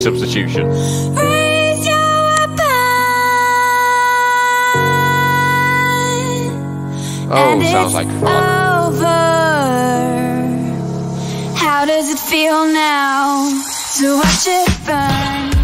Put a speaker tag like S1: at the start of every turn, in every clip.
S1: substitution.
S2: Raise your weapon.
S1: Oh, sounds like fun.
S2: Over. How does it feel now to watch it burn?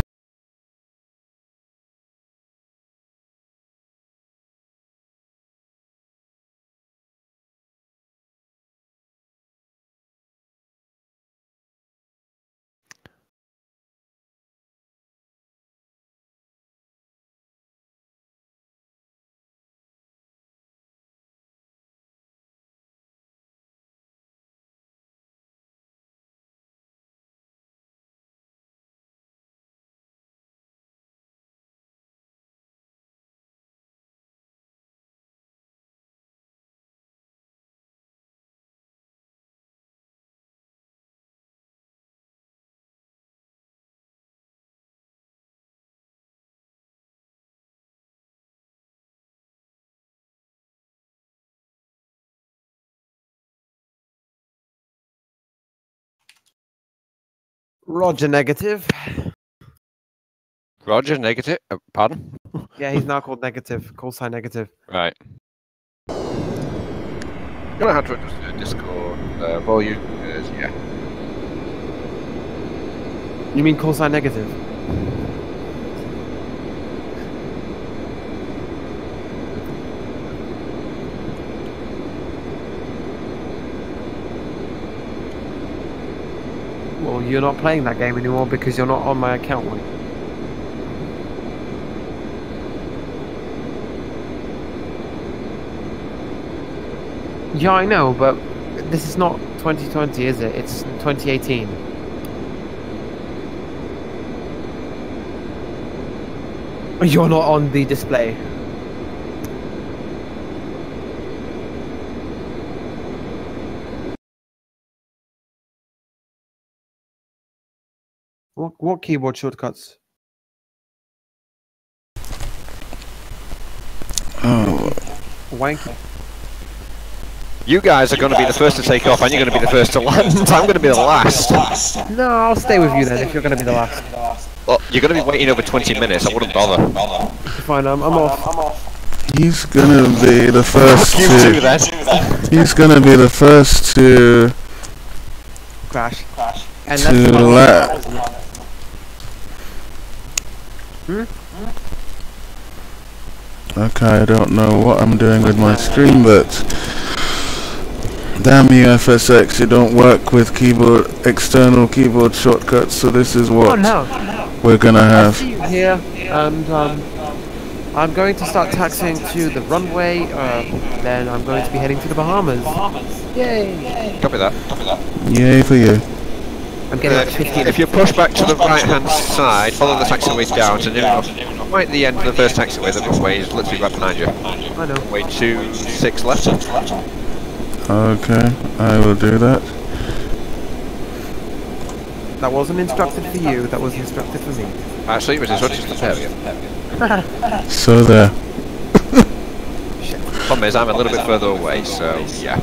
S3: Roger, negative.
S1: Roger, negative. Pardon?
S3: Yeah, he's now called negative. Call sign negative.
S1: Right. Gonna have to adjust the Discord volume because, yeah.
S3: You mean call sign negative? Well, you're not playing that game anymore because you're not on my account, Wayne. Yeah, I know, but this is not 2020, is it? It's 2018. You're not on the display. What keyboard shortcuts?
S4: Oh.
S3: Wanker.
S1: You guys are going to be the first to take off and you're going to be the first to land. I'm going to be the last.
S3: No, I'll stay with you then if you're going to be the last.
S1: Well, you're going to be waiting over 20 minutes. I wouldn't bother.
S3: Fine, I'm off.
S4: He's gonna be the first
S1: You
S4: to...
S1: too, then.
S4: He's gonna be the first to...
S3: Crash. And
S4: to
S3: that's
S4: let... Okay, I don't know what I'm doing with my screen, but... Damn you FSX, you don't work with keyboard, external keyboard shortcuts, so this is what we're gonna have.
S3: Here, and I'm going to start taxiing to the runway, then I'm going to be heading to the Bahamas. Yay!
S1: Copy that.
S4: Yay for you.
S3: I'm getting like 15.
S1: If you push back to the right hand side, follow the taxiway down to right at the end of the first taxiway, the runway is literally right behind you.
S3: I know.
S1: Way 26 left.
S4: Okay, I will do that.
S3: That wasn't instructed for you, that was instructed for me.
S1: Actually, it was instructed to tell you.
S4: So there.
S1: Problem is, I'm a little bit further away, so yeah.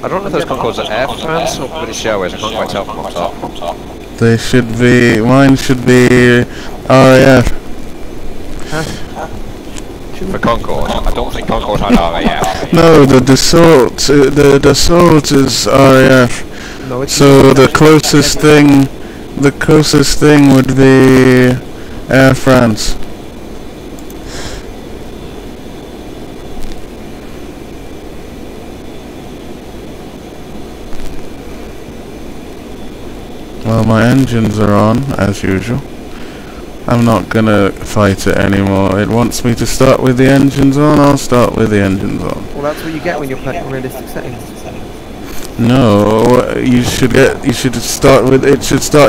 S1: I don't know if those Concords are Air France or British Airways, I can't quite tell from up top.
S4: They should be... Mine should be... RAF.
S1: For Concorde, I don't think Concorde had RAF.
S4: No, the Dassault is RAF.
S3: No, it's
S4: So the closest thing would be Air France. Well, my engines are on, as usual. I'm not gonna fight it anymore. It wants me to start with the engines on, I'll start with the engines on.
S3: Well, that's what you get when you're playing realistic settings.
S4: No, it should start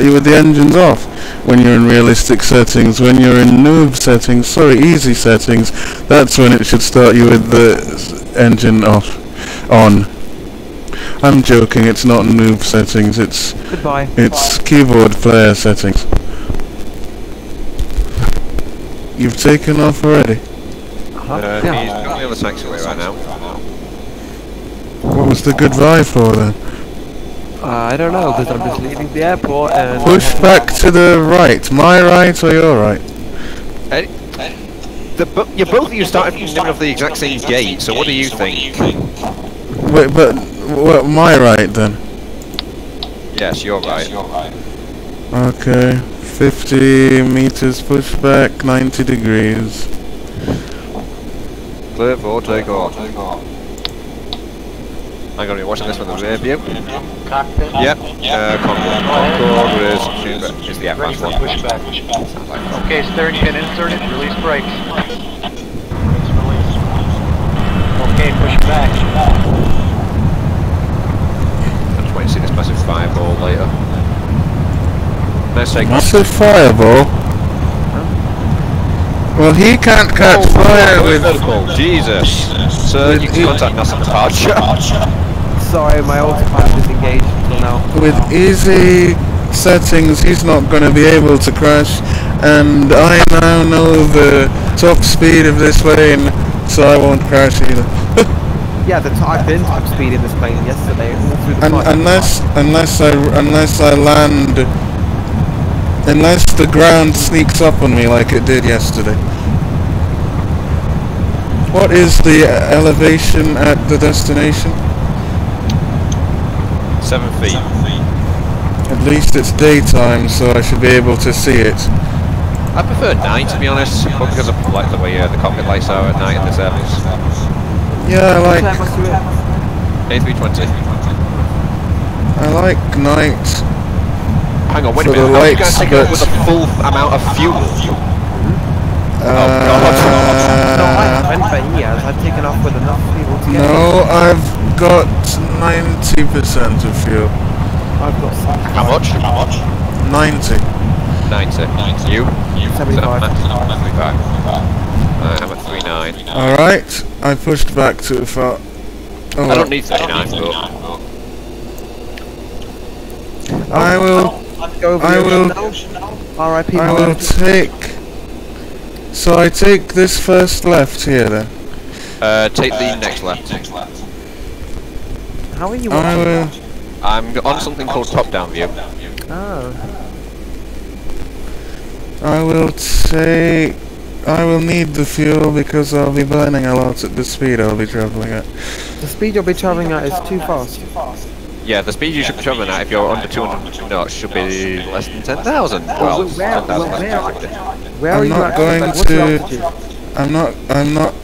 S4: you with the engines off when you're in realistic settings. When you're in noob settings, easy settings, that's when it should start you with the engine on. I'm joking, it's not noob settings, it's keyboard player settings. You've taken off already?
S1: He's on the other taxiway right now.
S4: What was the goodbye for then?
S3: I don't know, because I'm just leaving the airport and...
S4: Push back to the right. My right or your right?
S1: You're both of you started from the middle of the exact same gate, so what do you think?
S4: Wait, but my right then?
S1: Yes, you're right.
S4: Okay, 50 meters push back, 90 degrees.
S1: Clear for takeoff. I'm going to be watching this from the rear view.
S5: Cockpit.
S1: Yep. Concord is the
S5: Ready
S1: F-fast
S5: for
S1: one.
S5: pushback.
S1: Sounds like fun.
S5: Okay, steering pin inserted. Release brakes. Okay, push back.
S1: I'm just waiting to see this massive fireball later. Let's take
S4: Massive fireball? Well, he can't catch fire with...
S1: Jesus! Sir, you can contact us at departure.
S3: Sorry, my autopilot is engaged until now.
S4: With easy settings, he's not going to be able to crash, and I now know the top speed of this plane, so I won't crash either.
S3: Yeah, I've been top speed in this plane yesterday, all through the flight.
S4: Unless the ground sneaks up on me like it did yesterday. What is the elevation at the destination?
S1: 7 feet.
S4: At least it's daytime, so I should be able to see it.
S1: I prefer night, to be honest, because I like the way the cockpit lights are at night in this Airbus.
S4: Yeah,
S1: A320.
S4: I like night.
S1: Hang on, wait a
S4: For the
S1: minute, how are you guys
S4: lights,
S1: taking up with the full amount of fuel?
S3: No, I haven't, but he has. I've taken off with enough fuel to get
S4: No, I've got 90% of fuel.
S3: I've got
S1: How much?
S4: 90.
S1: 90. You?
S3: 75.
S1: 75. I'm at 39.
S4: Alright, I pushed back too far. Oh,
S1: I don't need 39, but...
S4: I will
S3: R.I.P.
S4: I will take... So I take this first left here then.
S1: Take the next left.
S3: How are you
S4: I
S3: watching?
S4: will...
S1: I'm on something called top-down view.
S3: Oh.
S4: I will need the fuel because I'll be burning a lot at the speed I'll be travelling at.
S3: The speed you'll be travelling at is too fast.
S1: Yeah, the speed you should be travelling at if you're under 200 knots should be less than 10,000. Well,
S3: where
S1: 10,000 less than 50.
S3: Where are
S4: I'm
S3: you
S4: not
S3: at?
S4: going
S3: What's your
S4: to...
S3: altitude?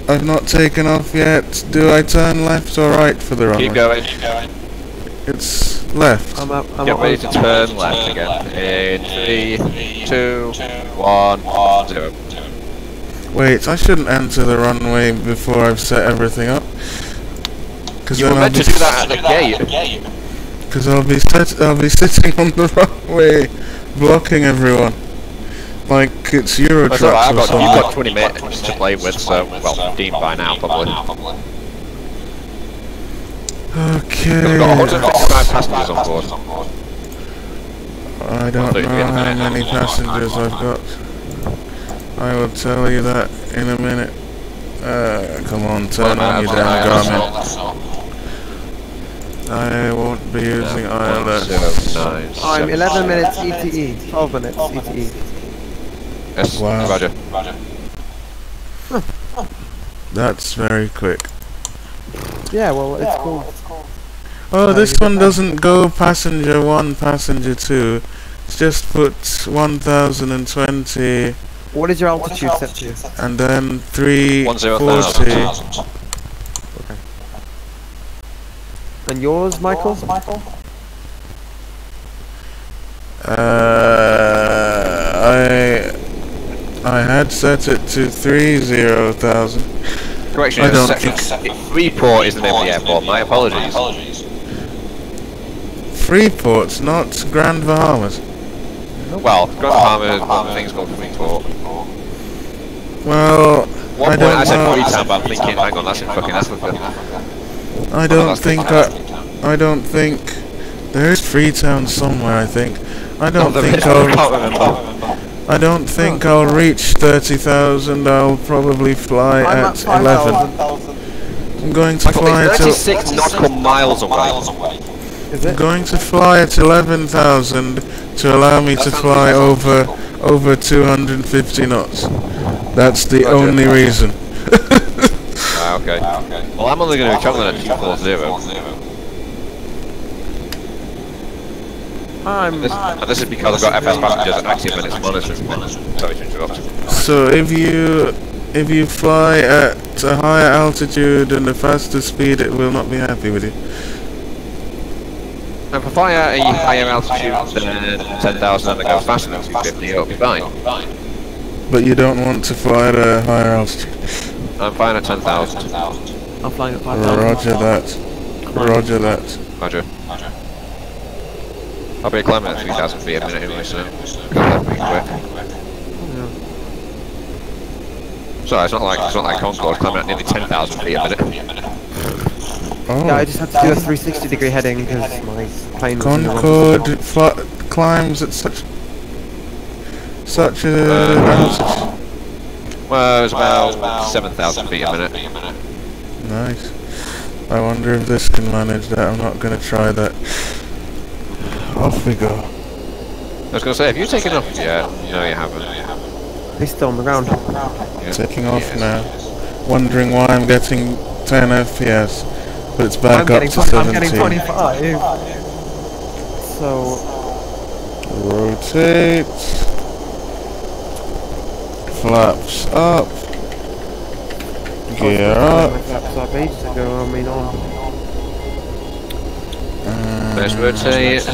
S4: I've not taken off yet. Do I turn left or right for the runway?
S1: Keep going.
S4: It's left.
S3: I'm up.
S1: Get ready to turn left again. In 3, 2, 1, 0.
S4: Wait, I shouldn't enter the runway before I've set everything up.
S1: You were meant to do that at the gate.
S4: Because I'll be sitting on the runway, blocking everyone, like it's Euro
S1: That's
S4: trucks
S1: alright,
S4: or something.
S1: you've got 20 minutes to play with, so, well, 15 by now, probably.
S4: Okay.
S1: We've got 155 passengers on board.
S4: I don't know how many passengers I've got. I will tell you that in a minute. Come on, turn on your damn Garmin. I won't be using ILS.
S3: I'm 11 minutes ETE. 12 minutes ETE.
S1: Yes,
S4: Wow.
S1: Roger.
S4: That's very quick.
S3: Yeah, well, it's cool.
S4: Oh, this one doesn't go passenger 1, passenger 2. It's just put 1020
S3: What is your altitude set to?
S4: and then 340.
S1: 10,000.
S3: And yours, Michael?
S4: I had set it to 30,000.
S1: Correction,
S4: I don't think...
S1: Freeport is the name of the airport, my apologies.
S4: Freeport, not Grand Bahamas.
S1: Well, Grand Bahamas, one thing's called Freeport.
S4: Well,
S1: One
S4: I
S1: point I
S4: don't
S1: said
S4: know.
S1: Freetown, but I'm thinking, hang on, that's in fucking Africa.
S4: I don't think there's Freetown somewhere. I think. I don't think I'll reach 30,000. I'll probably fly
S3: I'm
S4: at
S3: at
S4: 11. I'm going to fly
S1: It's
S4: till
S1: 36 nautical miles away.
S3: Is it?
S4: I'm going to fly at 11,000 to allow me to fly over 250 knots. That's the only reason.
S1: Okay. Well, I'm only going to be travelling at 240. This is because I've got FS passengers at 90 minutes monitoring. Sorry to interrupt.
S4: So if you fly at a higher altitude and a faster speed, it will not be happy with you.
S1: If I fly at a higher altitude than 10,000 and I go faster than 250, it'll be fine.
S4: But you don't want to fly at a higher altitude.
S1: I'm flying at 10,000.
S3: I'm flying at 5,000.
S4: Roger that. Roger that.
S1: Roger. I'll be climbing at 3,000 feet a minute anyway, so that'll be quick. Sorry, it's not like Concorde climbing at nearly 10,000 feet a minute.
S4: Oh.
S3: Yeah, I just had to do a 360-degree heading because my plane was in the wrong
S4: Concorde climbs at such altitude.
S1: Well, it was about 7,000 feet a minute.
S4: Nice. I wonder if this can manage that. I'm not going to try that. Off we go.
S1: I was going to say, have you taken off yet? No, you haven't.
S3: He's still on the ground.
S1: Yeah.
S4: Taking off now. Wondering why I'm getting 10 FPS, but it's back up to 17.
S3: I'm getting 25. So
S4: rotate. Flaps up. Gear up.
S3: flaps up ages ago. I mean,
S1: Let's rotate.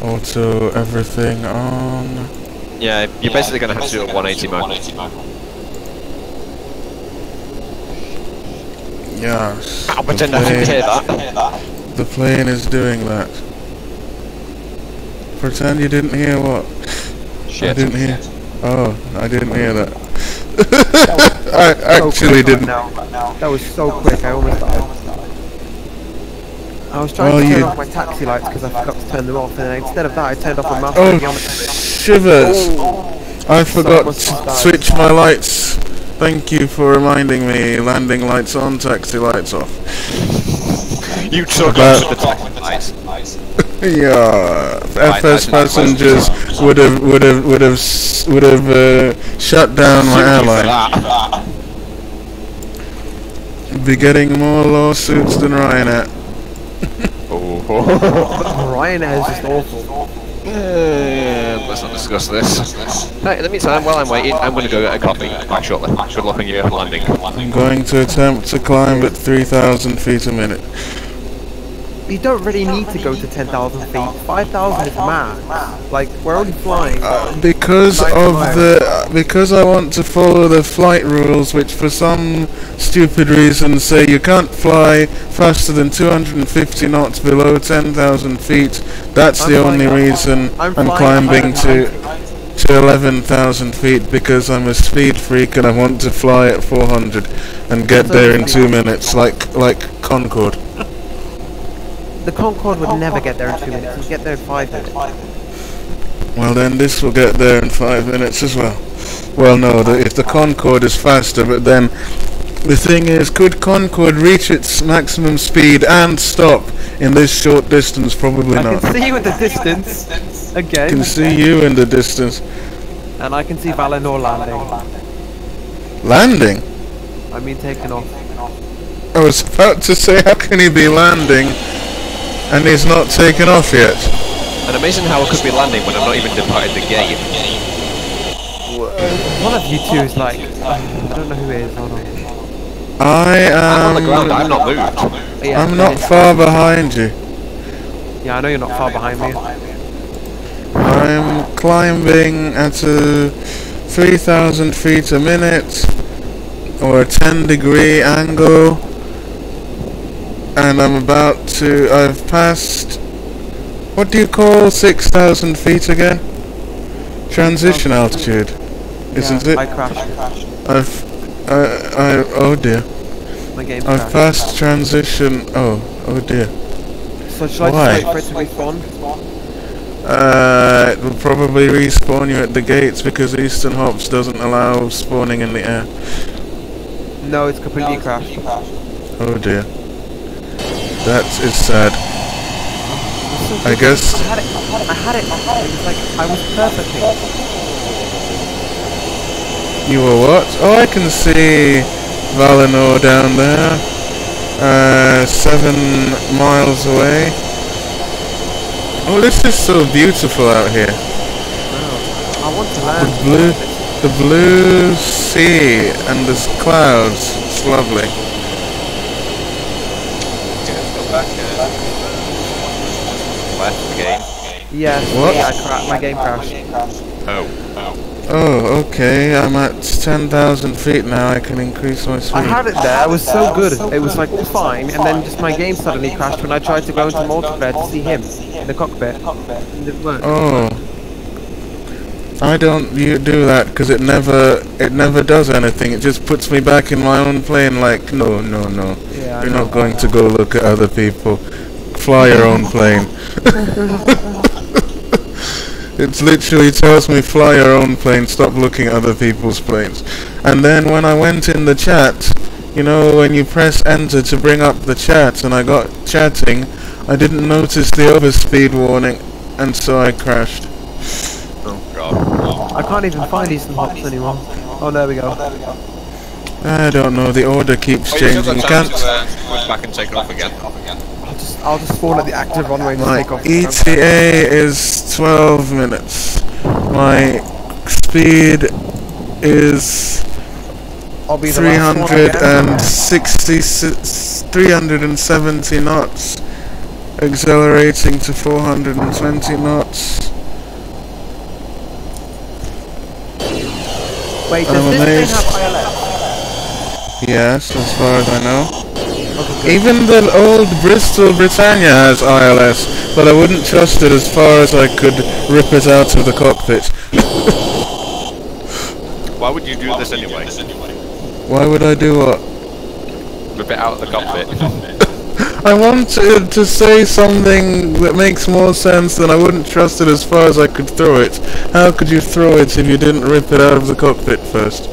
S4: Auto everything on.
S1: Yeah, you're basically going to have to do a 180 mode.
S4: Yes.
S1: I'll pretend I didn't hear that.
S4: The plane is doing that. Pretend you didn't hear what?
S1: Shit.
S4: I didn't hear. Oh, I didn't hear that. I actually didn't.
S3: that was so quick. I almost died. I was trying to turn off my taxi lights because I forgot to turn them off, and then instead of that, I turned off my mouse.
S4: Oh, shivers! I forgot to switch my lights. Thank you for reminding me. Landing lights on, taxi lights off.
S1: You took off with the taxi lights.
S4: Yeah, FS passengers would have shut down my airline. Be getting more lawsuits than Ryanair.
S3: Ryanair is just awful.
S1: Let's not discuss this. Hey, in the meantime, while I'm waiting, I'm going to go get a coffee quite shortly. Good luck on your landing.
S4: I'm going to attempt to climb at 3,000 feet a minute.
S3: You don't really need to go to 10,000 feet. 5,000 is max. Like, we're only flying.
S4: Because I want to follow the flight rules, which for some stupid reason say you can't fly faster than 250 knots below 10,000 feet. That's the only reason I'm climbing to 11,000 feet, because I'm a speed freak and I want to fly at 400 and get there in 2 minutes, like Concorde.
S3: The Concorde would never get there in 2 minutes. It would get there in 5 minutes.
S4: Well, then this will get there in 5 minutes as well. Well, no, if the Concorde is faster, but then the thing is, could Concorde reach its maximum speed and stop in this short distance? Probably not.
S3: I can see you in the distance again.
S4: I can see you in the distance.
S3: And I can see Valinor landing.
S4: Landing?
S3: I mean, taking off.
S4: I was about to say, how can he be landing and he's not taken off yet?
S1: And amazing how I could be landing when I'm not even departed the gate.
S3: One of you two is like, I don't know who it is. Hold on.
S1: I'm on the ground. I'm not moved.
S3: Yeah,
S4: I'm not far behind you.
S3: Yeah, I know you're not far behind me.
S4: I'm climbing at a 3,000 feet a minute, or a 10-degree angle, and I've passed, what do you call 6,000 feet again? Transition altitude, isn't it?
S3: I crashed.
S4: Oh dear.
S3: My game
S4: I've
S3: crashed.
S4: passed transition, oh dear.
S3: So should I just wait for it to respawn?
S4: It will probably respawn you at the gates because Eastern Hops doesn't allow spawning in the air.
S3: No, it's completely crashed.
S4: Oh dear. That is sad. I guess.
S3: I had it. It was like, I was perfectly.
S4: You were what? Oh, I can see Valinor down there. 7 miles away. Oh, this is so beautiful out here.
S3: Wow. I want to land.
S4: The blue sea and the clouds. It's lovely.
S1: Go back. Left the game.
S3: Yes,
S4: What?
S3: yeah, my game crashed.
S4: Oh, okay. I'm at 10,000 feet now. I can increase my speed.
S3: I had it there, it was so good. It was like fine, and then just my game suddenly crashed when I tried to go into multiplayer to see him in the cockpit. It didn't work.
S4: Oh. I don't do that because it never does anything. It just puts me back in my own plane like, no.
S3: Yeah,
S4: You're not going to go look at other people. Fly your own plane. It literally tells me fly your own plane, stop looking at other people's planes. And then when I went in the chat, you know, when you press enter to bring up the chat and I got chatting, I didn't notice the overspeed warning and so I crashed.
S1: Oh god.
S3: I can't even find Eastern Hops anymore. Oh, there we go.
S4: I don't know, the order keeps changing.
S1: You can't push back and take it off again.
S3: I'll just spawn at the active runway and
S4: My
S3: take off.
S4: ETA is 12 minutes. My speed is
S3: I'll be the last one again.
S4: 370 knots, accelerating to 420 knots.
S3: Wait,
S4: I'm
S3: does this
S4: amazed.
S3: thing have ILS?
S4: Yes, as far as I know.
S3: Okay,
S4: Even the old Bristol Britannia has ILS, but I wouldn't trust it as far as I could rip it out of the cockpit.
S1: Why would you do this anyway?
S4: Why would I do what?
S1: Rip it out of the cockpit.
S4: I wanted to say something that makes more sense than I wouldn't trust it as far as I could throw it. How could you throw it if you didn't rip it out of the cockpit first?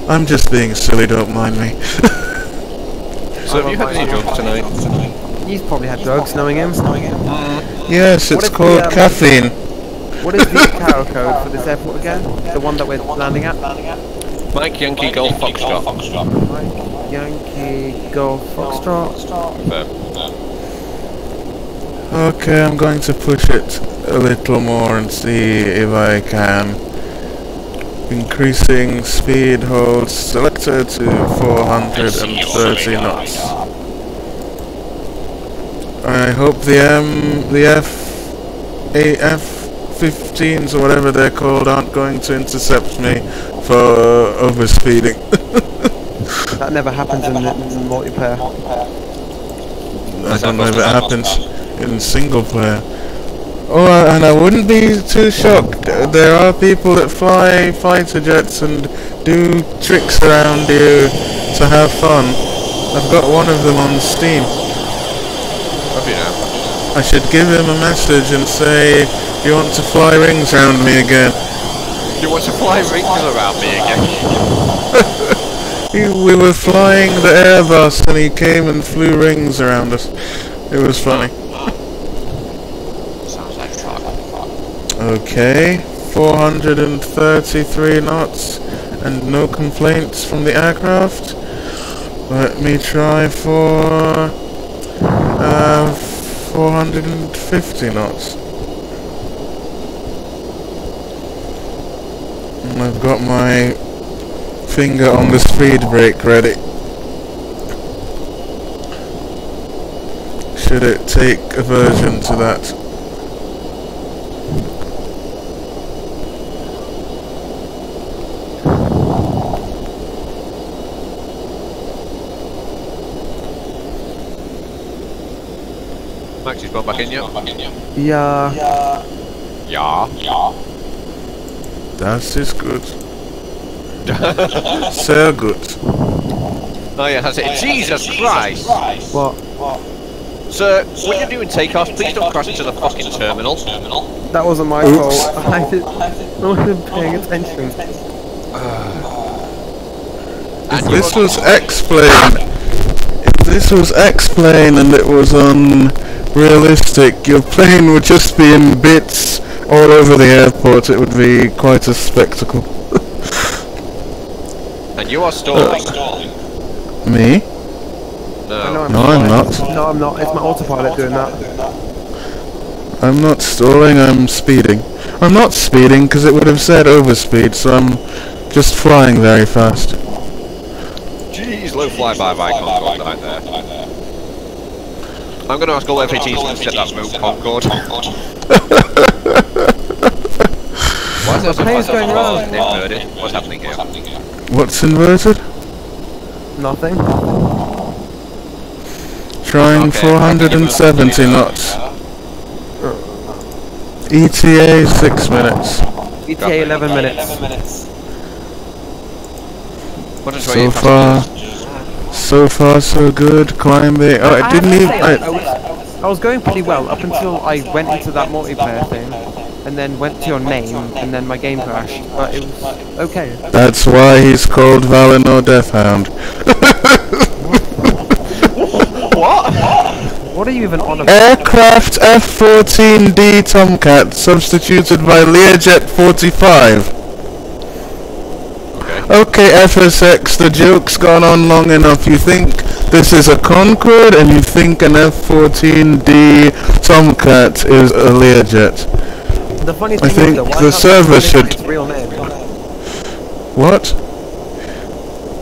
S4: I'm just being silly, don't mind me.
S1: So have you had any drugs tonight?
S3: he's probably had drugs, knowing him.
S4: Yes,
S3: What
S4: it's
S3: if
S4: called
S3: the,
S4: caffeine.
S3: What is the carrier code for this airport again? The one that we're landing at?
S1: Mike Yankee Golf Foxtrot.
S3: Mike Yankee Golf Foxtrot.
S4: Okay, I'm going to push it a little more and see if I can. Increasing speed holds selector to 430 knots. I hope the F-15s or whatever they're called aren't going to intercept me for overspeeding.
S3: That never happens in multiplayer.
S4: I don't know if it happens in single player. Oh, and I wouldn't be too shocked. There are people that fly fighter jets and do tricks around you to have fun. I've got one of them on Steam.
S1: Have you now?
S4: I should give him a message and say, you want to fly rings around me again?
S1: You want to fly rings around me again?
S4: We were flying the Airbus and he came and flew rings around us. It was funny.
S1: Sounds like fun.
S4: Okay, 433 knots and no complaints from the aircraft. Let me try for 450 knots. And I've got my finger on the speed brake ready. Should it take aversion to that?
S1: Max, you've gone back in yet?
S3: Yeah.
S1: Yeah.
S4: Das ist gut. Sehr gut.
S1: Oh yeah, that's it. Jesus Christ!
S3: What?
S1: Sir, when you're doing takeoffs, please don't crash into the fucking terminal.
S3: That wasn't my fault. I wasn't paying attention.
S4: If this was X-Plane, if this was X-Plane and it was unrealistic, your plane would just be in bits all over the airport. It would be quite a spectacle.
S1: And you are stalling.
S4: Me?
S1: No.
S4: No, I'm not.
S3: No, I'm not. It's my autopilot doing that.
S4: I'm not stalling, I'm speeding. I'm not speeding because it would have said overspeed, so I'm just flying very fast.
S1: Jeez, low flyby by Concorde right there. I'm going to ask all FATs to set that move Concorde. Why is there some
S3: plane's going around?
S1: inverted? What's happening here?
S4: What's inverted?
S3: Nothing.
S4: Trying
S1: Okay,
S4: 470 knots. ETA 6 minutes.
S3: ETA 11 minutes.
S1: What is
S4: So far so good. Climbing. Oh, I didn't even.
S3: I was going pretty well up until I went into that multiplayer thing, and then went to your name, and then my game crashed. But it was okay.
S4: That's why he's called Valinor Deathhound.
S3: What are you even on about?
S4: Aircraft F-14D Tomcat substituted by Learjet 45. Okay, FSX, the joke's gone on long enough. You think this is a Concorde, and you think an F-14D Tomcat is a Learjet.
S3: The funny
S4: I
S3: thing
S4: think
S3: is though, why
S4: the
S3: can't
S4: server
S3: they
S4: should...
S3: its real name?
S4: What?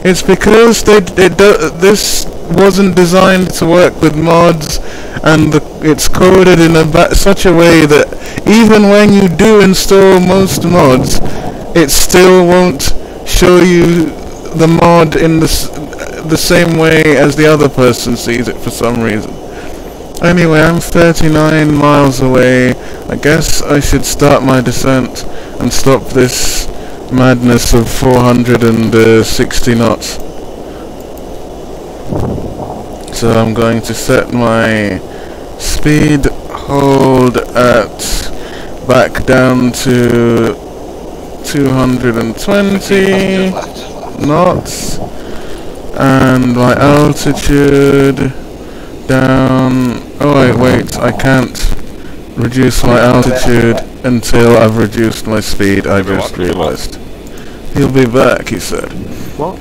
S4: It's because this wasn't designed to work with mods, and it's coded in such a way that even when you do install most mods, it still won't show you the mod in the same way as the other person sees it for some reason. Anyway, I'm 39 miles away. I guess I should start my descent and stop this madness of 460 knots. So I'm going to set my speed hold at back down to 220 knots, and my altitude down. Oh wait, I can't reduce my altitude until I've reduced my speed. I just realised. He'll be back, he said.
S3: What?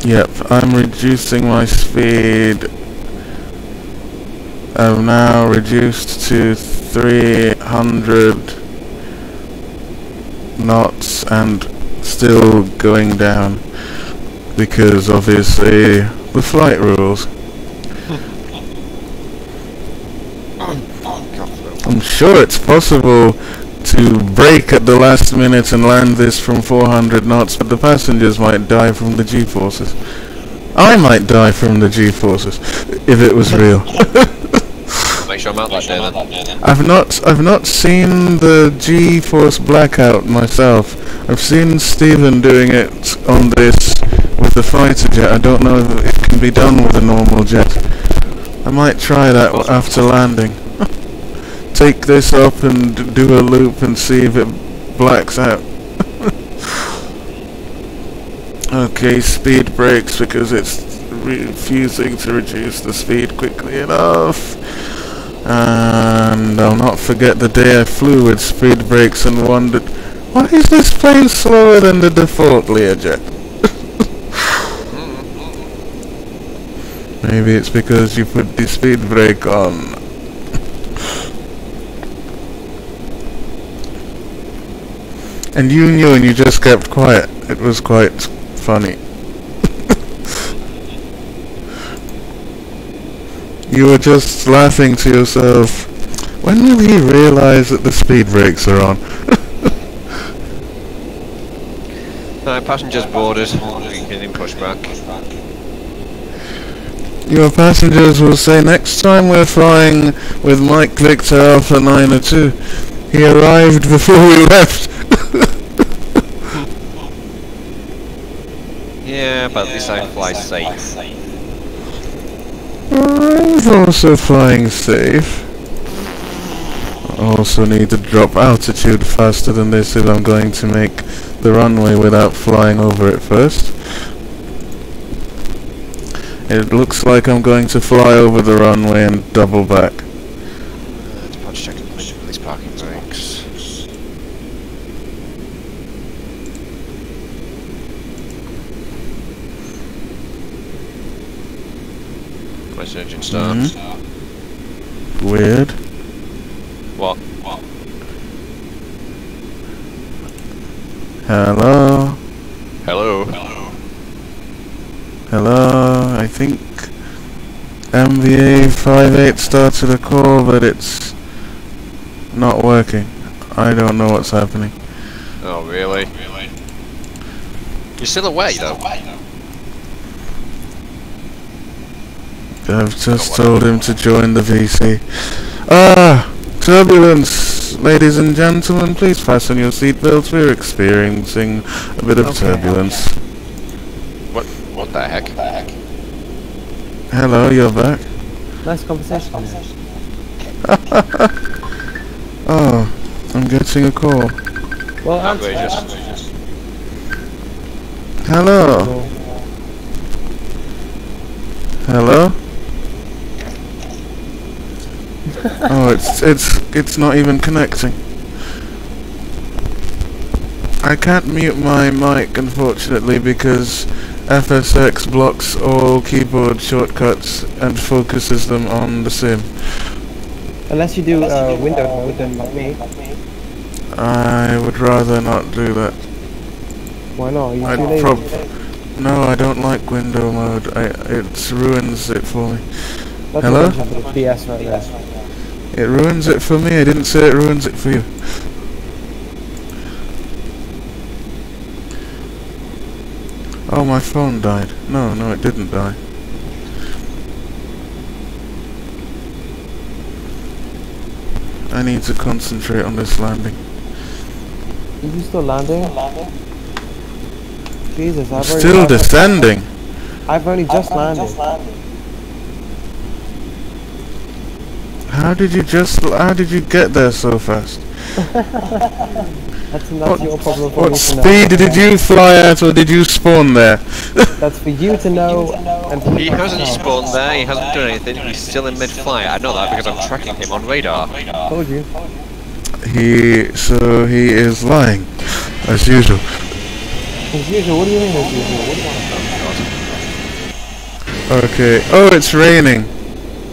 S4: Yep, I'm reducing my speed. I've now reduced to 300 knots and still going down because obviously the flight rules. I'm sure it's possible to brake at the last minute and land this from 400 knots, but the passengers might die from the G-forces. I might die from the G-forces if it was real.
S1: Make sure I'm out that day then.
S4: I've not seen the G-force Blackout myself. I've seen Stephen doing it on this with the fighter jet. I don't know if it can be done with a normal jet. I might try that after landing. Take this up and do a loop and see if it blacks out. Okay, speed brakes because it's refusing to reduce the speed quickly enough. And I'll not forget the day I flew with speed brakes and wondered, why is this plane slower than the default Learjet? Maybe it's because you put the speed brake on. And you knew and you just kept quiet. It was quite funny. You were just laughing to yourself. When will he realise that the speed brakes are on?
S1: Alright, passengers boarded. We can push back.
S4: Your passengers will say next time we're flying with Mike Victor Alpha 902. He arrived before we left.
S1: Yeah, but at least I fly safe.
S4: I'm also flying safe. also need to drop altitude faster than this if I'm going to make the runway without flying over it first. It looks like I'm going to fly over the runway and double back.
S1: Departure checking these parking brakes. Where's the engine start?
S4: Weird.
S1: What?
S4: Hello?
S1: Hello?
S4: Hello? I think MVA 58 started a call, but it's not working. I don't know what's happening.
S1: Oh, really? You're still away, though?
S4: I've just told him to join the VC. Ah! Turbulence! Ladies and gentlemen, please fasten your seatbelts. We're experiencing a bit of turbulence.
S1: What the heck?
S4: Hello, you're back.
S3: Nice conversation.
S4: Oh, I'm getting a call.
S3: Well,
S1: Outrageous.
S4: Hello? Hello? Oh, it's not even connecting. I can't mute my mic, unfortunately, because FSX blocks all keyboard shortcuts and focuses them on the sim.
S3: Unless you do window mode, then like me.
S4: I would rather not do that.
S3: Why not? Are you too lazy?
S4: No, I don't like window mode. It ruins it for me.
S3: That's
S4: Hello?
S3: a bit of BS right there.
S4: It ruins it for me. I didn't say it ruins it for you. Oh, my phone died. No, it didn't die. I need to concentrate on this landing.
S3: Are you still landing? Jesus,
S4: Still descending.
S3: I've only just landed.
S4: How did you get there so fast?
S3: That's your problem.
S4: What speed did you fly at, or did you spawn there?
S3: That's for you to know. And for
S1: He hasn't spawned there, he hasn't done anything, he's still in mid-flight. I know that because I'm tracking him on radar.
S3: Told you.
S4: He is lying, as usual.
S3: As usual. What do you mean as usual? What do you want?
S4: Okay. Oh, it's raining.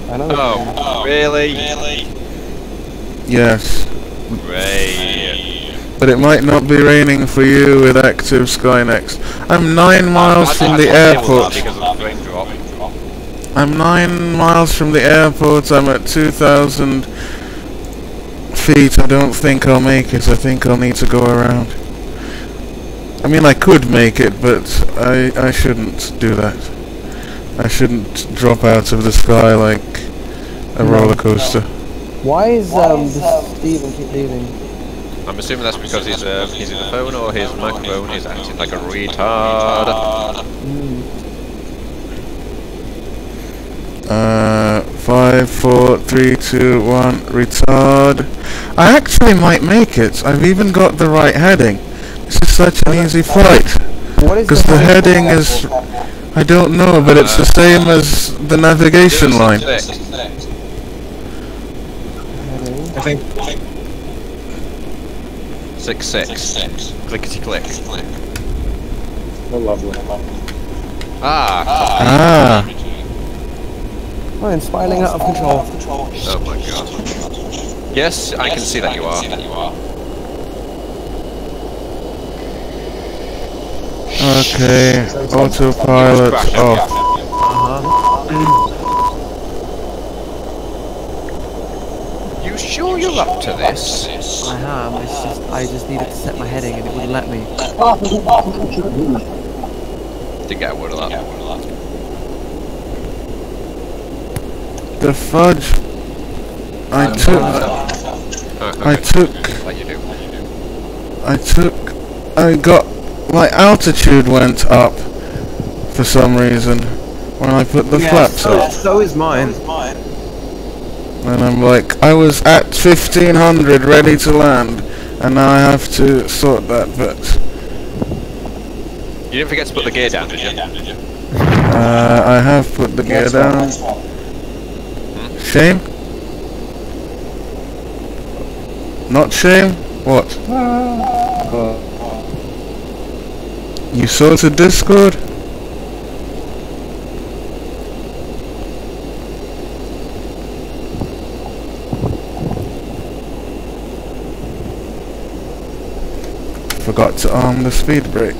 S3: I know.
S1: Oh, really?
S4: Yes.
S1: Great.
S4: But it might not be raining for you with active Skynex. I'm 9 miles from the airport.
S1: Because of the rain drop.
S4: I'm 9 miles from the airport. I'm at 2,000 feet. I don't think I'll make it. I think I'll need to go around. I mean, I could make it, but I shouldn't do that. I shouldn't drop out of the sky like a roller coaster.
S3: Why is this Steven keep leaving?
S1: I'm assuming that's because he's in the phone or his microphone is acting like a retard.
S4: 5, 4, 3, 2, 1, retard. I actually might make it. I've even got the right heading. This is such an easy flight. Because the heading is... I don't know, but it's the same as the navigation line.
S1: I think 6-6. Clickety click.
S5: Oh, lovely.
S4: Ah.
S3: Oh, I'm spiraling out of control.
S1: Oh my god. Yes, I can see that you are.
S4: Okay, autopilot off.
S1: You sure you're up to this?
S3: I am. It's just I just needed to set my heading and it wouldn't let me.
S1: Didn't get a word of that.
S4: The fudge. I got, my altitude went up for some reason when I put the flaps up.
S3: So is mine.
S4: And I'm like, I was at 1500 ready to land, and now I have to sort that bit.
S1: You didn't forget to put the gear down, did you?
S4: I have put the gear down. Shame? Not shame? What? You sorted Discord? Forgot to arm the speed brake.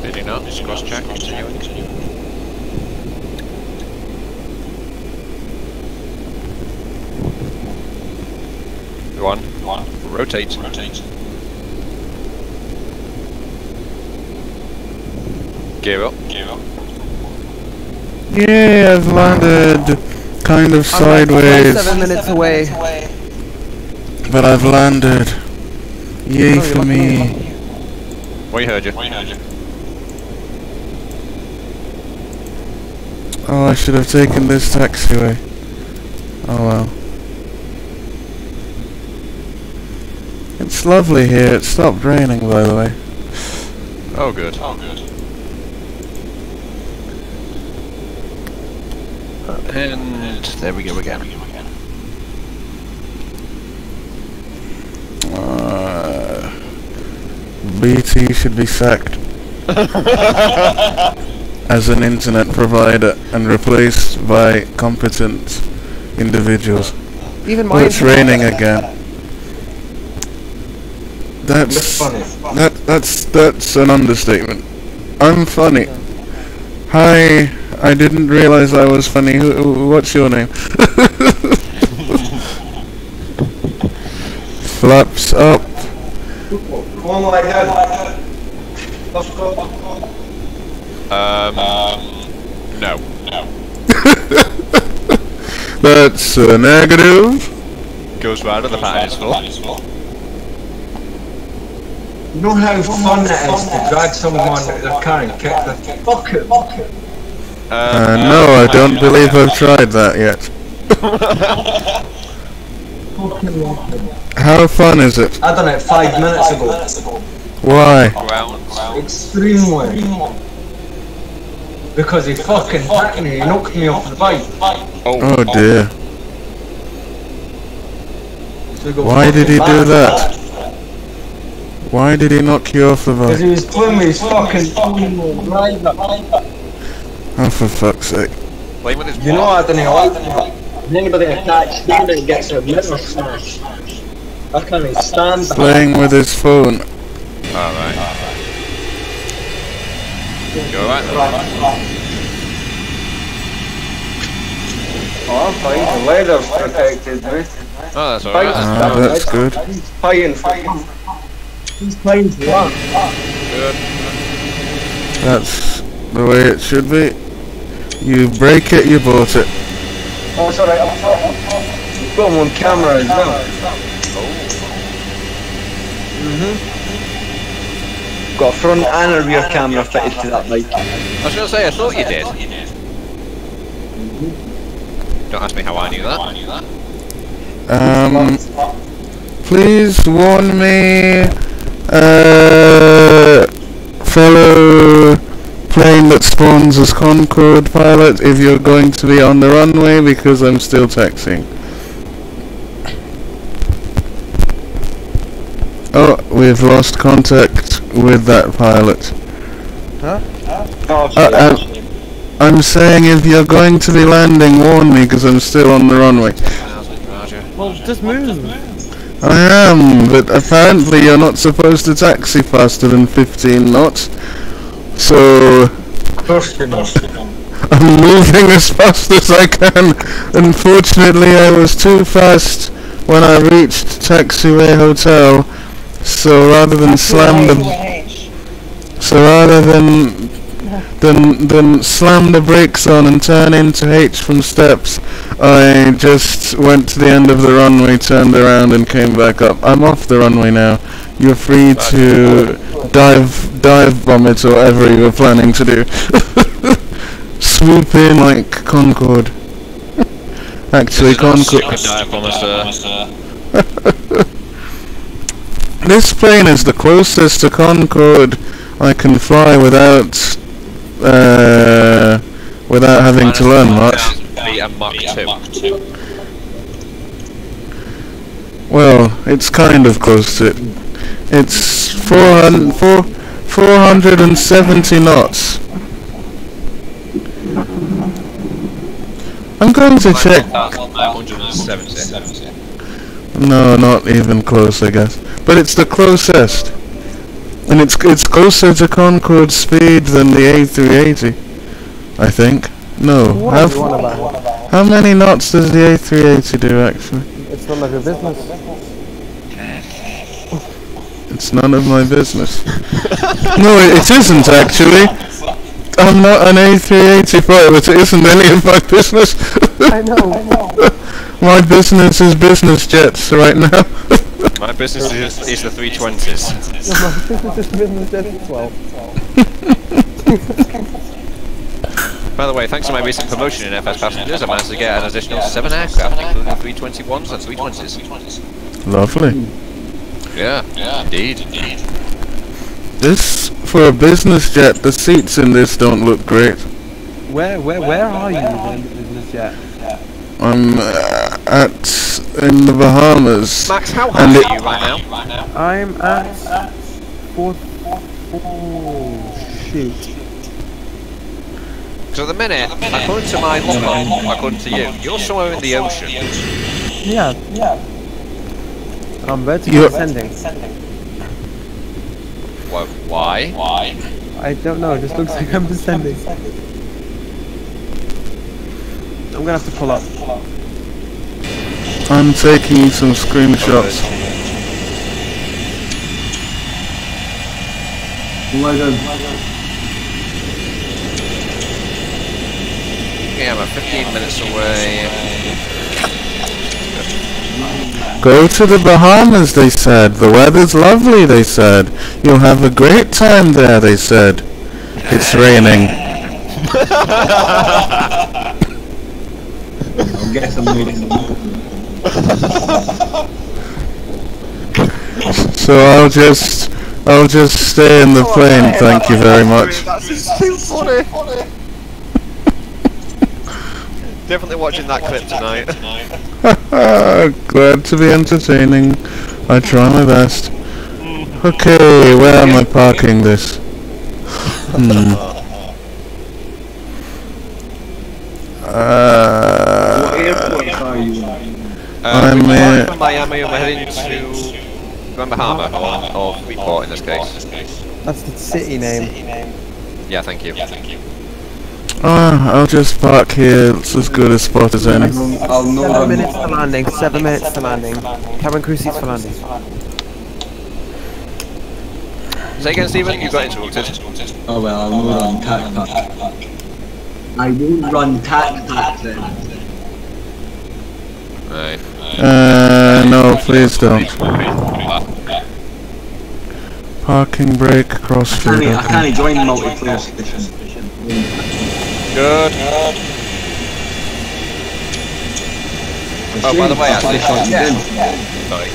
S1: Did you not? Just cross check. Go on. Rotate. Gear up.
S4: Yeah, I've landed kind of sideways,
S3: 7 minutes away.
S4: but I've landed. Yay
S3: Oh,
S4: for me.
S1: We heard you.
S4: Oh, I should have taken this taxiway. Oh well. It's lovely here. It stopped raining, by the way.
S1: Oh, good. And there we go again.
S4: BT should be sacked as an internet provider and replaced by competent individuals.
S3: Even
S4: Oh,
S3: my
S4: it's raining again. That's an understatement. I'm funny. Hi, I didn't realize I was funny. What's your name? Flaps up.
S1: No.
S4: That's a negative.
S1: Goes round and the pattern is full.
S6: You know how fun it is to drag someone out of their car and kick the bucket?
S4: No, I don't believe I've tried that yet. How fun is it?
S6: I done it 5 minutes ago.
S4: Why?
S6: Extremely. Because he fucking hit me, he knocked me off the bike.
S4: Oh dear.
S6: So he
S4: Why did he do that? Why did he knock you off the
S6: Because
S4: bike?
S6: he was playing with his fucking driver.
S4: Oh, for fuck's sake.
S1: Playing with his
S6: You know I didn't like it. If anybody attacks me and gets their mirror smashed, I can't even stand that.
S4: Playing with his phone.
S1: Alright. You alright then?
S6: Oh, I'm fine, the leather's protected me.
S1: Oh, that's alright.
S4: Ah, that's good.
S6: He's fighting for He's playing for one.
S1: Good.
S4: That's the way it should be. You break it, you bought it.
S6: Oh, it's alright, I've got him on camera as well. Got a front and a rear camera fitted to that bike.
S1: I was going to say, I thought you did. Don't ask me how I knew that.
S4: Please warn me, fellow plane that spawns as Concorde pilot, if you're going to be on the runway, because I'm still taxiing. Oh, we've lost contact with that pilot. I'm saying if you're going to be landing, warn me, because I'm still on the runway.
S3: Well, just move.
S4: I am, but apparently you're not supposed to taxi faster than 15 knots. So I'm moving as fast as I can. Unfortunately, I was too fast when I reached Taxiway Hotel. So rather than than slam the brakes on and turn into H from steps. I just went to the end of the runway, turned around and came back up. I'm off the runway now. You're free to dive bomb it or whatever you were planning to do. Swoop in like Concorde. Actually, Concorde. This plane is the closest to Concorde I can fly without having to learn much. Well, it's kind of close to it. It's 470 knots. I'm going to check.
S1: 170.
S4: No, not even close, I guess. But it's the closest. And it's closer to Concorde speed than the A380, I think. No. How many knots does the A380 do, actually?
S3: It's none of your business.
S4: It's none of my business. No, it isn't, actually. I'm not an A380 pilot, but it isn't any of my business.
S3: I know.
S4: My business is business jets right now.
S1: My business is the 320s.
S3: My business is business jets as well.
S1: By the way, thanks to my recent promotion in FS Passengers, I managed to get an additional 7 aircraft, including 321s and 320s.
S4: Lovely.
S1: Yeah, indeed.
S4: This, for a business jet, the seats in this don't look great.
S3: Where are you in the business jet?
S4: I'm in the Bahamas.
S1: Max, how high are you right now?
S3: I'm at 4. Oh, shoot.
S1: So at the minute, according to my logbook, according to you, you're somewhere in the ocean.
S3: Yeah. I'm vertically ascending.
S1: Why?
S3: I don't know, it just looks like I'm descending. I'm gonna have to pull up.
S4: I'm taking some screenshots.
S1: Yeah, I'm 15 minutes away.
S4: Go to the Bahamas, they said. The weather's lovely, they said. You'll have a great time there, they said. It's raining.
S6: I'll get some reading.
S4: So I'll just stay in the plane, thank you very much.
S1: That's too funny. Definitely watching that clip tonight.
S4: Glad to be entertaining. I try my best. Okay, where am I parking this?
S6: What airport are you at?
S4: I'm
S1: from Miami and we're heading to Grand Bahama, or Freeport in this case.
S3: That's the city name.
S1: Yeah, thank you.
S4: I'll just park here. It's as good a spot as any.
S6: I'll know
S3: 7 minutes to landing. 7 minutes to landing. Cabin crew seats for landing.
S1: Say again, Stephen, you got interrupted.
S6: Oh well, I'll know on tac pack. I won't run tac pack then.
S1: Right.
S4: No, please don't. Parking brake, cross street.
S6: I can't join multiplayer station.
S1: Good. Oh, by the way, actually, sorry.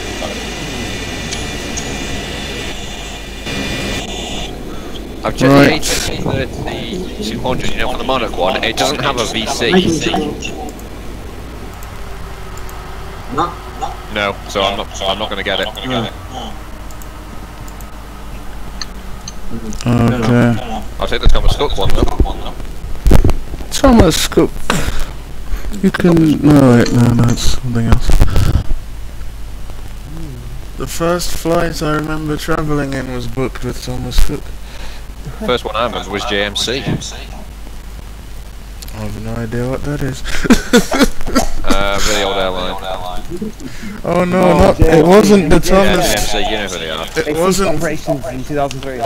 S1: I've checked the HT-200, you know, for the Monarch one. It doesn't have a VC. No, so I'm not going to get it.
S4: Okay.
S1: I'll take the Thomas Cook one though.
S4: Thomas Cook. You can. No, wait, no, that's something else. The first flight I remember travelling in was booked with Thomas Cook.
S1: First one I remember was JMC.
S4: I have no idea what that is.
S1: Really old airline.
S4: Oh no, it wasn't the Thomas.
S1: JMC, you know who they are.
S4: It wasn't.
S3: Operations in 2003.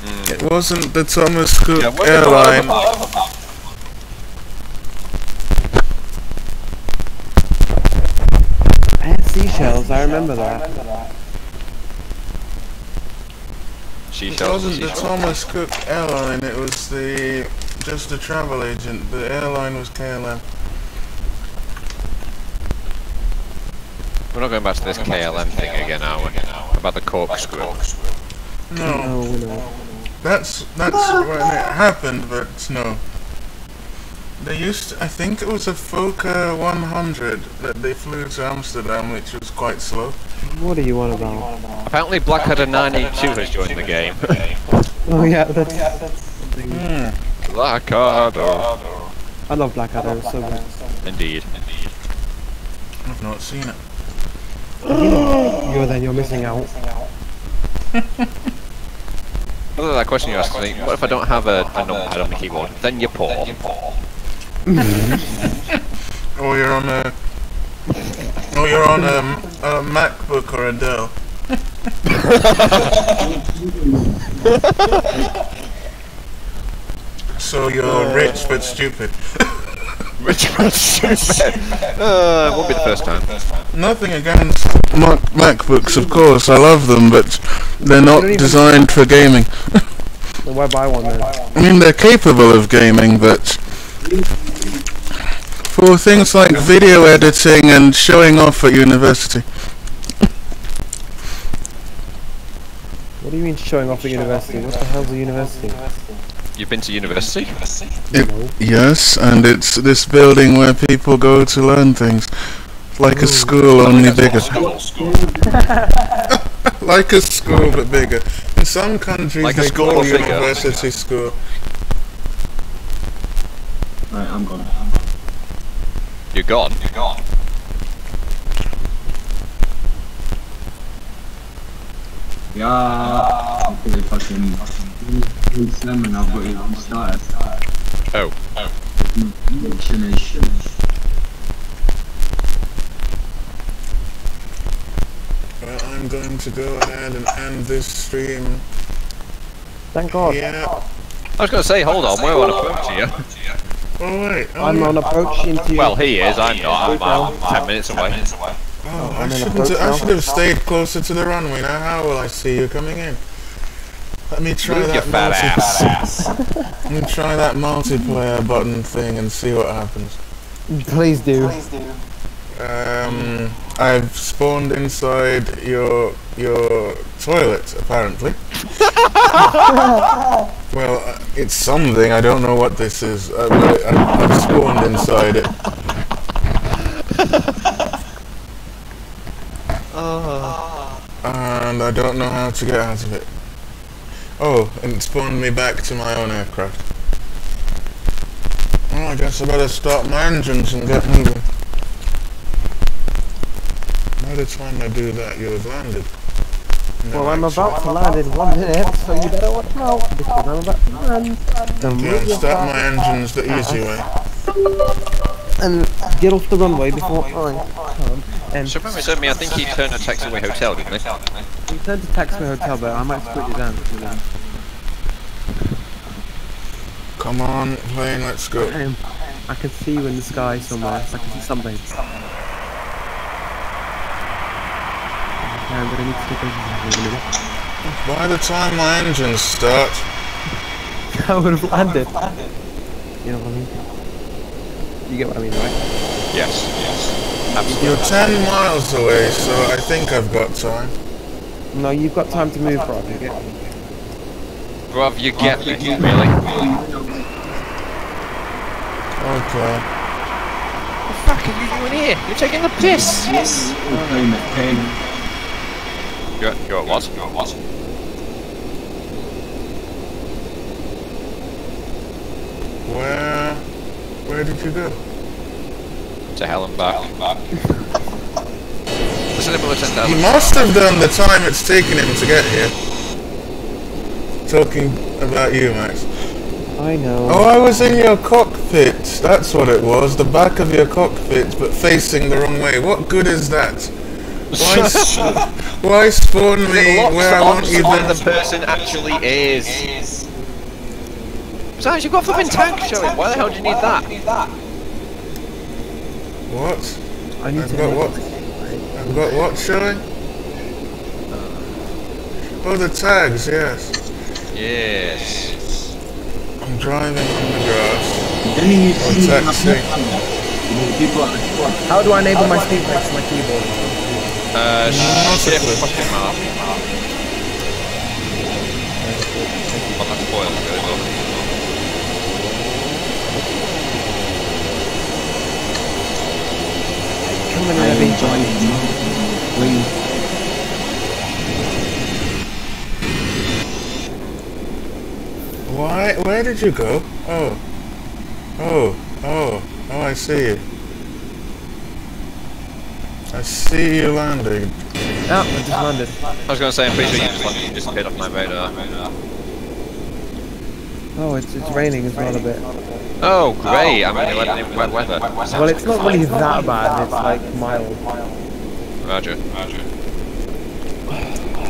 S4: It wasn't the Thomas Cook
S1: Yeah, what
S4: airline.
S3: I had seashells, I remember that.
S4: It wasn't the Thomas Cook airline, it was just a travel agent. The airline was KLM.
S1: We're not going back to this KLM thing again, are we? About the corkscrew.
S4: No.
S3: No.
S4: That's when it happened, but no. They used to, I think it was a Fokker 100 that they flew to Amsterdam, which was quite slow.
S3: What are you on about?
S1: Apparently Blackout 982 has joined the game.
S3: Oh yeah, that's...
S1: Blackout.
S3: I love Blackadder, it's so good.
S1: Indeed.
S4: I've not seen it.
S3: You're missing out.
S1: Other than that question you asked me, what if I don't have a numpad on the keyboard? Then you're poor.
S4: Or you're on a MacBook or a Dell. So you're rich but stupid.
S1: Rich but stupid. It won't be the first time.
S4: Nothing against MacBooks, of course, I love them, but they're not designed for gaming.
S3: Then why buy one then?
S4: I mean, they're capable of gaming, but for things like video editing and showing off at university.
S3: What do you mean showing off at university? What the hell's a university?
S1: You've been to university?
S4: Yes, and it's this building where people go to learn things. Like a school, only bigger. Like a school, but bigger. In some countries,
S1: Like a
S4: they
S1: school
S4: call
S1: but bigger.
S4: university school.
S6: Right, I'm gone.
S1: You're gone?
S6: Yeah, okay, fucking salmon, I've got it started.
S1: Oh.
S6: Finish.
S4: Well, I'm going to go ahead and end this stream.
S3: Thank God.
S4: Yeah.
S1: I was going to say, hold on, we're on approach here.
S4: Oh wait. Oh,
S3: I'm
S4: yeah.
S3: on approach into...
S1: Well, he is, I'm not. I'm 10 minutes away.
S4: Oh,
S3: I'm
S4: I
S3: on
S4: should
S3: approach
S4: have stayed closer to the runway. Now how will I see you coming in? Let me try
S1: Move your
S4: that
S1: fat ass.
S4: Let me try that multiplayer button thing and see what happens.
S3: Please do.
S4: I've spawned inside your toilet, apparently. Well, it's something. I don't know what this is, but I've spawned inside it. And I don't know how to get out of it. Oh, and it spawned me back to my own aircraft. Well, I guess I better start my engines and get moving. By the time I do that, you'll have landed. No,
S3: Well, I'm
S4: actually.
S3: about to land in 1 minute, so you better watch out, because I'm about to land.
S4: Yeah, start my engines the easy way.
S3: And get off the runway before I come. And
S1: So remember, said me, I think he turned a taxiway hotel, didn't he?
S3: we turned to taxi hotel, but I might put you down.
S4: Come on, plane, let's go.
S3: I can see you in the sky somewhere, so I can see something. But I need to take a minute.
S4: By the time my engines start,
S3: I would have landed. You know what I mean? You get what I mean, right?
S1: Yes. Absolutely.
S4: you're 10 miles away, so I think I've got time.
S3: No, you've got time to move, bro. You get me?
S1: Bruv, you get me, really?
S4: Okay.
S1: What the fuck are you doing here? You're taking the piss! You're at what?
S4: Where did you go?
S1: To hell and back. Listen, it will attend
S4: He
S1: that.
S4: must have done the time it's taken him to get here. Talking about you, Max.
S3: I know.
S4: Oh, I was in your cockpit. That's what it was. The back of your cockpit, but facing the wrong way. What good is that? Why spawn me where I want you
S1: what the
S4: then?
S1: person actually is. Besides, you've got a flipping tank showing. Why the hell do you need that?
S4: What?
S3: I need to
S4: got what? I've got what showing? Oh, the tags, yes.
S1: Yes.
S4: I'm driving on the grass. Or taxing.
S3: How do I enable my speed brakes on my keyboard?
S1: Shift question mark. Oh, that's spoiled.
S3: Come on,
S4: Why? Where did you go? Oh. Oh. Oh. Oh, I see you. I see you landing.
S3: Oh, I just landed.
S1: I was going to say, I'm pretty sure you just disappeared off my radar.
S3: Oh, it's raining as well a bit.
S1: Oh, great! I'm in wet weather.
S3: Well, it's not really that bad. It's like mild.
S1: Roger.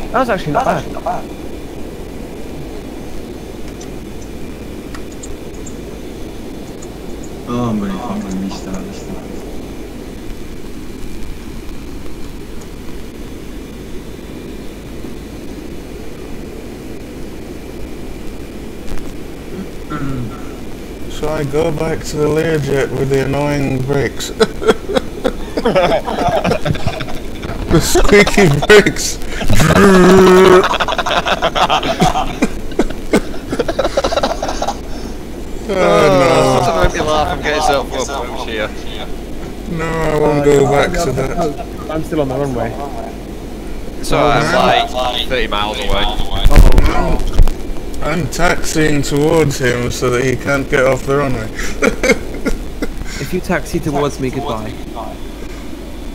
S3: That was actually not bad.
S7: Oh, I'm gonna fucking restart this thing.
S4: So I go back to the Learjet with the annoying brakes. The squeaky brakes. Oh no.
S1: That made me laugh. I'm getting so full of here.
S4: No, I won't go back to that.
S3: I'm still on the runway.
S1: So I'm like 30 miles away.
S4: I'm taxiing towards him so that he can't get off the runway.
S3: If you taxi towards me, goodbye.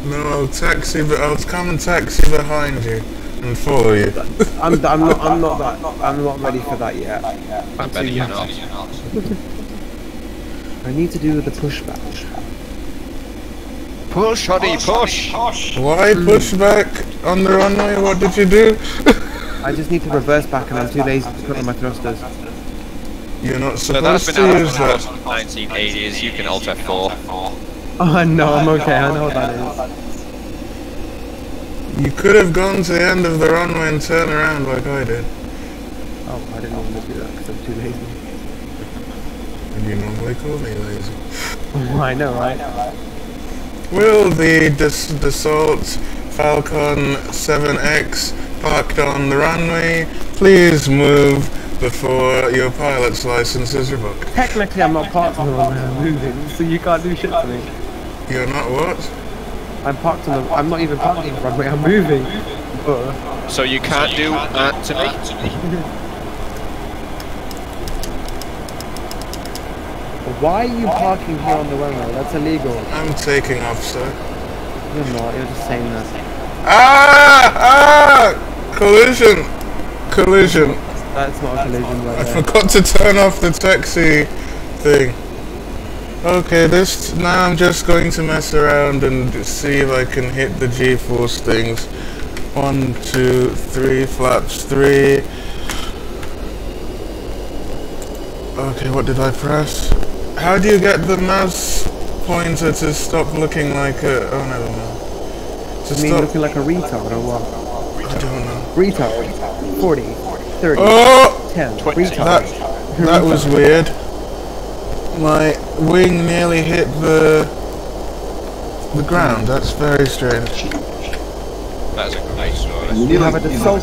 S4: No, I'll come and taxi behind you and follow you.
S3: I'm not ready for that yet.
S1: I bet you're not.
S3: I need to do the pushback.
S1: Push, Hoddy, push!
S4: Why push back on the runway? What did you do?
S3: I just need to reverse back and I'm too lazy to put on my thrusters.
S4: You're not
S1: So that's
S4: supposed
S1: been
S4: to
S1: out
S4: use that.
S1: of the 1980s. You can Alt F4.
S3: Oh no, I'm okay, I know what that is.
S4: You could have gone to the end of the runway and turned around like I did.
S3: Oh, I didn't want to do that because I'm too lazy.
S4: And you normally call me lazy.
S3: I know, right?
S4: Will the Dassault Falcon 7X parked on the runway please move before your pilot's license is revoked?
S3: Technically, I'm not parked on the runway, I'm moving, so you can't do shit to me.
S4: You're not what?
S3: I'm not even parked on the runway, I'm moving.
S1: So you can't do that to me?
S3: Why are you parking here on the runway? That's illegal.
S4: I'm taking off, sir.
S3: You're not, you're just saying that.
S4: Ah! Collision! Collision.
S3: That's not a collision right
S4: I
S3: there.
S4: forgot to turn off the taxi thing. Okay, now I'm just going to mess around and see if I can hit the G-force things. 1, 2, 3, flaps 3. Okay, what did I press? How do you get the mouse pointer to stop looking like a... Oh, never mind.
S3: You mean looking like a retard or what?
S4: I don't know.
S3: Retard. 40. 30.
S4: Oh!
S3: 10.
S1: 20.
S3: Retard.
S4: That was weird. My wing nearly hit the ground. That's very strange.
S1: That's a great story.
S3: You have a Dassault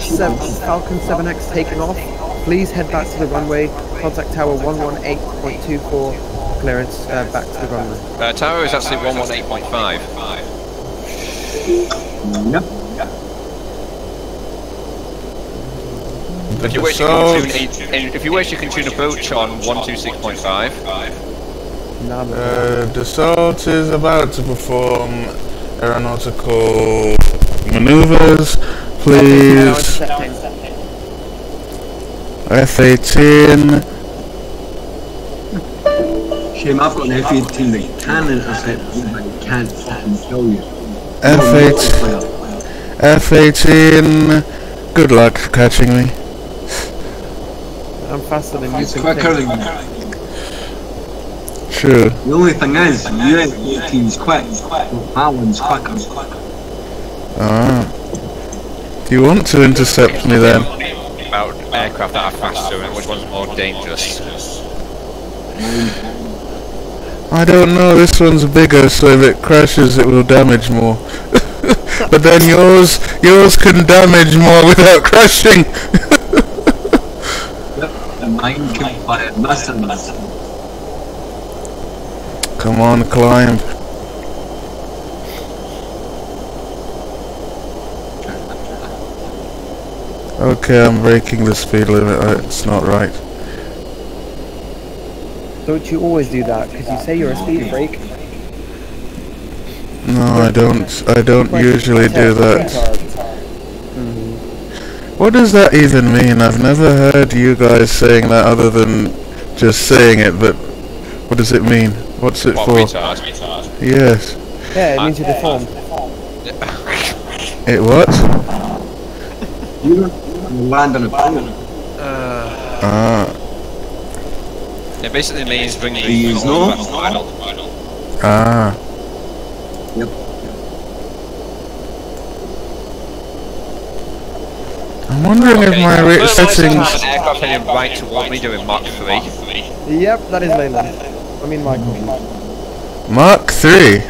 S3: Falcon 7X taking off. Please head back to the runway. Contact tower 118.24. Clearance back to the runway.
S1: Tower is actually 118.5.
S7: Yep.
S1: If you wish, you can tune a boat on 126.5.
S4: Dassault is about to perform aeronautical maneuvers. Please. F-18.
S7: Shame I've got an F-18 that can intercept you, but it can't fucking kill you.
S4: F-18. F-18, good luck catching me.
S3: I'm faster than you
S7: It's
S3: can
S7: quicker
S3: think.
S7: than
S4: True.
S7: The only thing is, US-18's quick, my one's quicker.
S4: Ah. Do you want to intercept me then?
S1: About aircraft that are faster and which one's more dangerous.
S4: I don't know, this one's bigger, so if it crashes it will damage more. But then yours can damage more without crashing.
S7: And mine can fire missiles.
S4: Come on, climb. Okay, I'm breaking the speed limit. It's not right.
S3: Don't you always do that? Because you say you're a speed freak.
S4: No, I don't usually do that. What does that even mean? I've never heard you guys saying that other than just saying it, but what does it mean? What's it
S1: What,
S4: for?
S1: retard?
S4: Yes.
S3: Yeah, it means you're deformed.
S4: It what?
S7: You land on a plane.
S4: Ah.
S1: It basically means bringing
S7: Please,
S1: the
S7: no.
S1: final.
S4: Ah.
S7: Yep.
S4: I'm wondering if my rate settings...
S1: I have an aircraft heading right toward me doing Mach 3.
S3: Yep, that is Leyland. I mean Michael.
S4: Mark 3.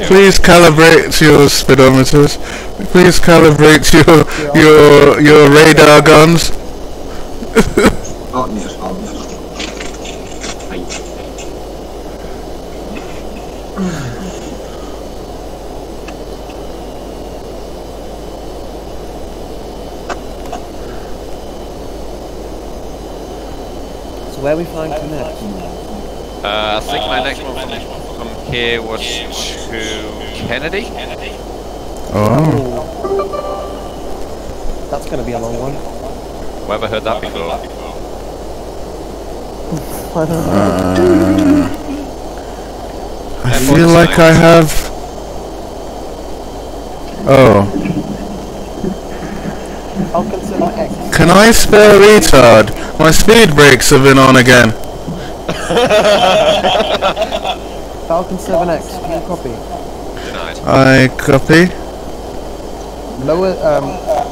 S4: Please calibrate your speedometers. Please calibrate your radar guns.
S7: Oh, yes.
S3: So where are we flying to next?
S1: I think my next one from here was to Kennedy.
S4: Oh.
S3: That's going to be a long one.
S1: Whoever heard that before?
S3: I don't know.
S4: I feel like I have... Oh.
S3: Falcon 7X.
S4: Can I spell retard? My speed brakes have been on again.
S3: Falcon 7X, can you copy?
S1: Denied.
S4: I copy.
S3: Lower,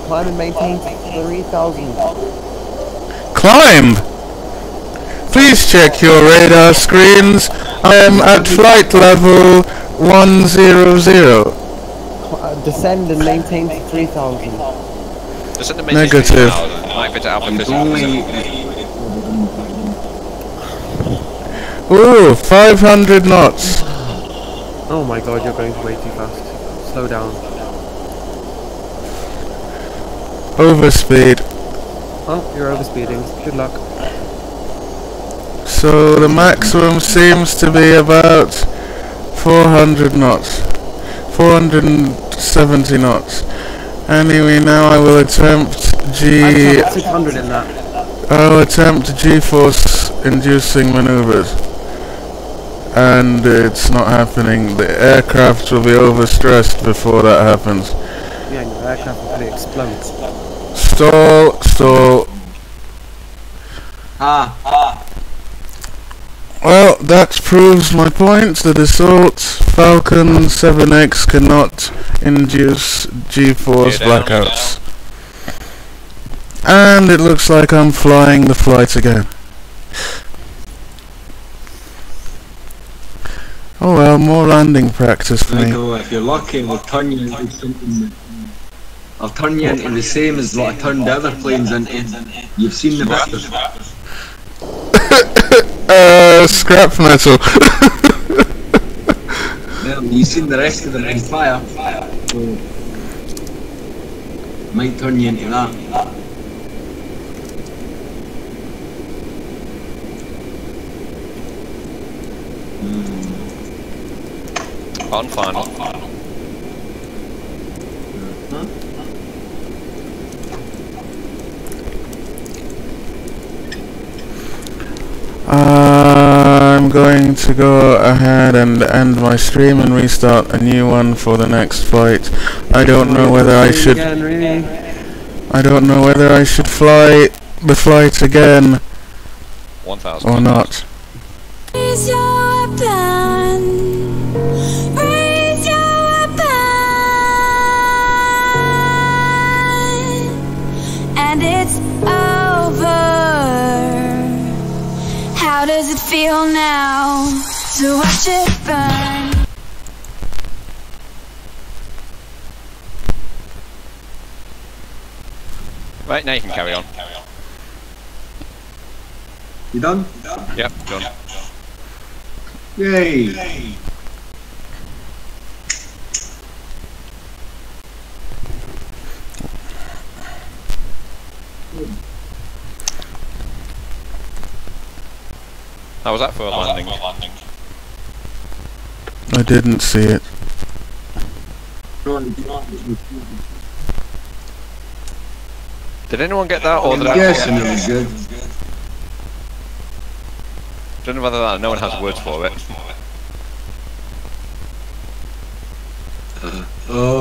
S3: climb and maintain to 3,000.
S4: Climb! Please check your radar screens. I am at flight level 100.
S3: Descend and maintain to 3,000.
S1: Just at the
S4: Negative.
S1: Might be to Alpha
S7: It's
S1: Physical.
S7: only...
S4: Ooh, 500 knots.
S3: Oh my god, you're going way too fast. Slow down.
S4: Overspeed.
S3: Oh, you're overspeeding. Good luck.
S4: So the maximum seems to be about 400 knots. 470 knots. Anyway, now I will attempt
S3: I put 600 in that.
S4: I'll attempt G-force inducing maneuvers. And it's not happening. The aircraft will be overstressed before that happens.
S3: Yeah, your aircraft will probably explode.
S4: Stall, stall. Well, that proves my point. The Dassault Falcon 7X cannot induce G-force blackouts. And it looks like I'm flying the flight again. Oh well, more landing practice for me.
S7: Michael, if you're lucky, I'll turn you into something. I'll turn you into the same as what I turned the other planes into. You've seen the videos.
S4: Scrap metal.
S7: Well, you've seen the rest of them on fire. So, might turn you into that.
S1: On final.
S4: I'm going to go ahead and end my stream and restart a new one for the next fight. I don't know whether I should. I don't know whether I should fly the flight again
S1: 1,000.
S4: or not.
S2: Raise your weapon. Raise your weapon. And it's over. How does it feel now to watch it burn?
S1: Right, now you can carry on.
S7: You done?
S1: Yep, done.
S7: Yay!
S1: How was that for a landing?
S4: I didn't see it.
S1: Did anyone get that, or did I
S7: Yes,
S1: get
S7: and it was good.
S1: Don't know whether that. No one has words for it.
S7: Oh.